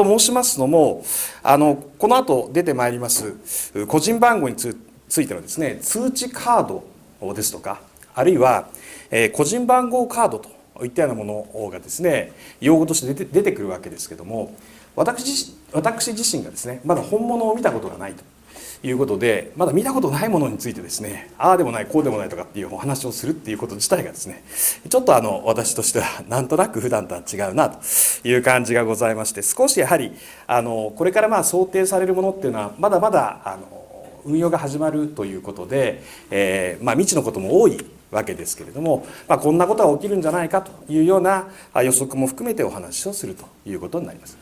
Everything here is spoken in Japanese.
と申しますのも、この後出てまいります個人番号についてのですね、通知カードですとか、あるいは個人番号カードといったようなものがですね、用語として出てくるわけですけども、私自身がですね、まだ本物を見たことがないということで、まだ見たことないものについてですね、ああでもないこうでもないとかっていうお話をするっていうこと自体がですね、ちょっと私としてはなんとなく普段とは違うなという感じがございまして、少しやはりこれから想定されるものっていうのはまだまだ運用が始まるということで、未知のことも多いわけですけれども、こんなことが起きるんじゃないかというような予測も含めてお話をするということになります。